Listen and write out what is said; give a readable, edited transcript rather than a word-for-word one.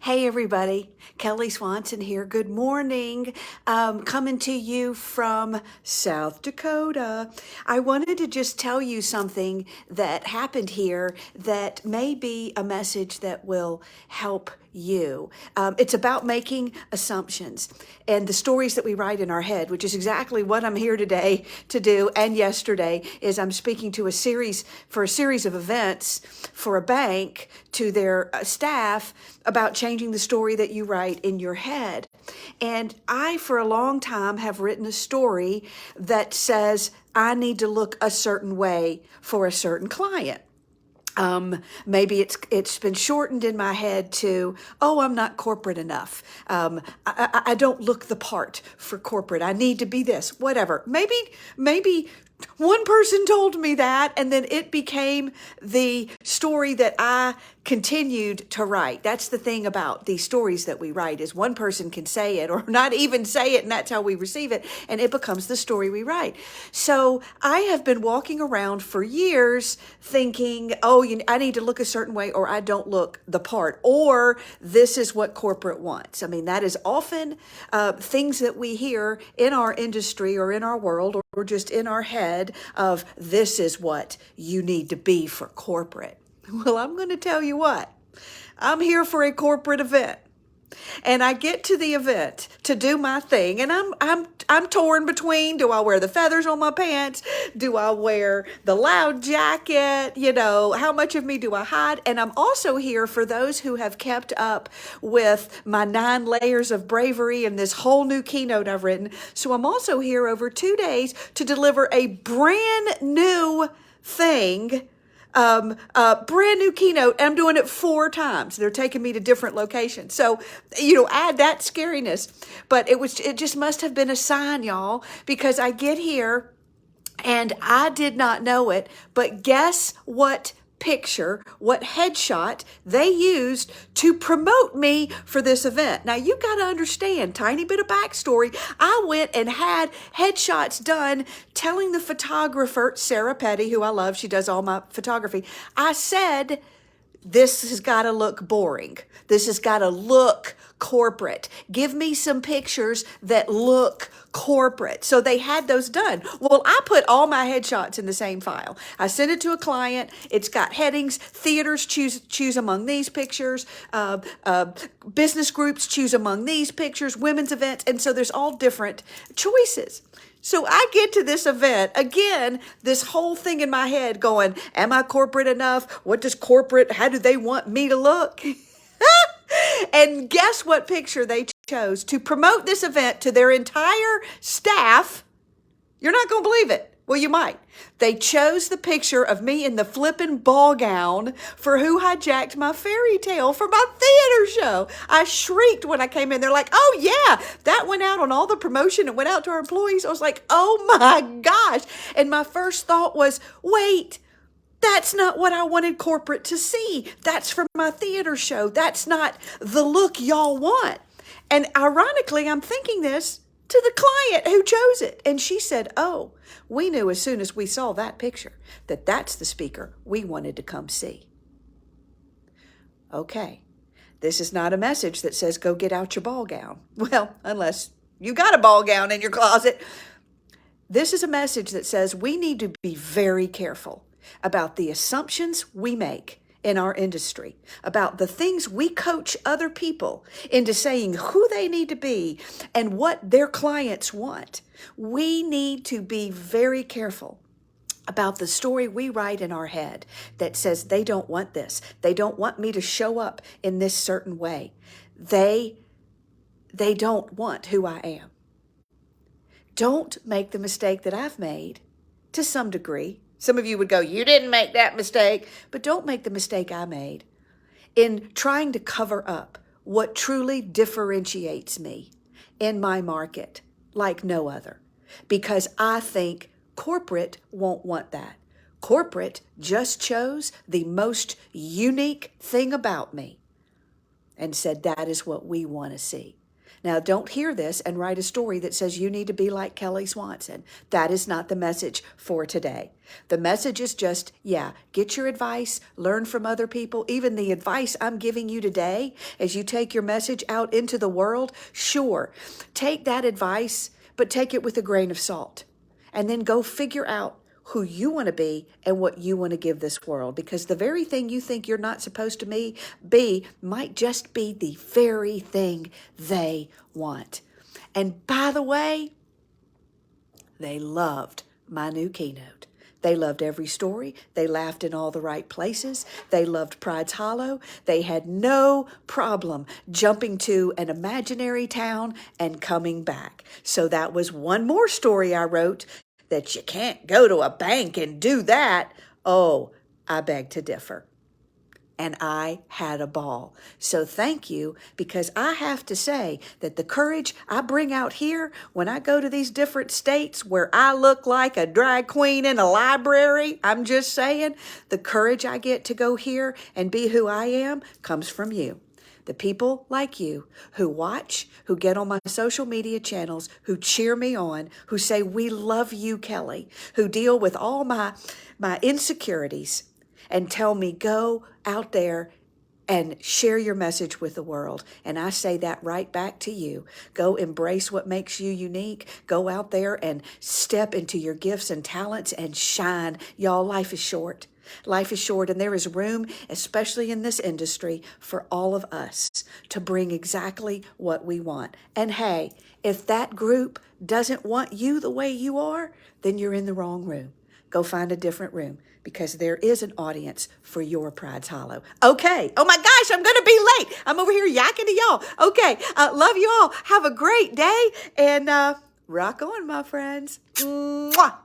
Hey, everybody. Kelly Swanson here. Good morning. Coming to you from South Dakota. I wanted to just tell you something that happened here that may be a message that will help you. It's about making assumptions and the stories that we write in our head, which is exactly what I'm here today to do. And yesterday is I'm speaking to a series of events for a bank to their staff about changing the story that you write in your head. And I, for a long time, have written a story that says I need to look a certain way for a certain client. Maybe it's been shortened in my head to, oh, I'm not corporate enough. I don't look the part for corporate. I need to be this, whatever. Maybe one person told me that, and then it became the story that I continued to write. That's the thing about these stories that we write, is one person can say it or not even say it, and that's how we receive it, and it becomes the story we write. So I have been walking around for years thinking, oh, I need to look a certain way, or I don't look the part, or this is what corporate wants. I mean, that is often things that we hear in our industry or in our world or just in our head of, this is what you need to be for corporate. Well, I'm going to tell you what. I'm here for a corporate event. And I get to the event to do my thing, and I'm torn between, do I wear the feathers on my pants? Do I wear the loud jacket? How much of me do I hide? And I'm also here for those who have kept up with my 9 layers of bravery and this whole new keynote I've written. So I'm also here over 2 days to deliver a brand new thing. Brand new keynote. I'm doing it 4 times. They're taking me to different locations. So, add that scariness. But it just must have been a sign, y'all, because I get here and I did not know it, but guess what what headshot they used to promote me for this event. Now, you got to understand, tiny bit of backstory. I went and had headshots done telling the photographer, Sarah Petty, who I love, she does all my photography. I said, this has got to look boring. This has got to look corporate. Give me some pictures that look corporate. So they had those done. Well, I put all my headshots in the same file. I sent it to a client. It's got headings. Theaters choose among these pictures. Business groups choose among these pictures. Women's events. And so there's all different choices. So I get to this event, again, this whole thing in my head going, am I corporate enough? How do they want me to look? And guess what picture they chose to promote this event to their entire staff? You're not going to believe it. Well, you might. They chose the picture of me in the flippin' ball gown for Who Hijacked My Fairy Tale for my theater show. I shrieked when I came in. They're like, oh, yeah, that went out on all the promotion. It went out to our employees. I was like, oh, my gosh. And my first thought was, wait, that's not what I wanted corporate to see. That's for my theater show. That's not the look y'all want. And ironically, I'm thinking this to the client who chose it. And she said, oh, we knew as soon as we saw that picture that that's the speaker we wanted to come see. Okay, this is not a message that says go get out your ball gown. Well, unless you got a ball gown in your closet. This is a message that says we need to be very careful about the assumptions we make in our industry, about the things we coach other people into saying who they need to be and what their clients want. We need to be very careful about the story we write in our head that says they don't want this. They don't want me to show up in this certain way. They don't want who I am. Don't make the mistake that I've made to some degree. Some of you would go, you didn't make that mistake, but don't make the mistake I made in trying to cover up what truly differentiates me in my market like no other, because I think corporate won't want that. Corporate just chose the most unique thing about me and said that is what we want to see. Now, don't hear this and write a story that says you need to be like Kelly Swanson. That is not the message for today. The message is just, yeah, get your advice, learn from other people. Even the advice I'm giving you today, as you take your message out into the world, sure, take that advice, but take it with a grain of salt. And then go figure out who you want to be and what you want to give this world. Because the very thing you think you're not supposed to be might just be the very thing they want. And by the way, they loved my new keynote. They loved every story. They laughed in all the right places. They loved Pride's Hollow. They had no problem jumping to an imaginary town and coming back. So that was one more story I wrote, that you can't go to a bank and do that. Oh, I beg to differ. And I had a ball. So thank you, because I have to say that the courage I bring out here when I go to these different states where I look like a drag queen in a library, I'm just saying, the courage I get to go here and be who I am comes from you. The people like you who watch, who get on my social media channels, who cheer me on, who say, we love you, Kelly, who deal with all my insecurities and tell me, go out there and share your message with the world. And I say that right back to you. Go embrace what makes you unique. Go out there and step into your gifts and talents and shine. Y'all, life is short. Life is short, and there is room, especially in this industry, for all of us to bring exactly what we want. And hey, if that group doesn't want you the way you are, then you're in the wrong room. Go find a different room, because there is an audience for your Pride's Hollow. Okay. Oh my gosh, I'm going to be late. I'm over here yakking to y'all. Okay. Love you all. Have a great day, and rock on, my friends. Mwah.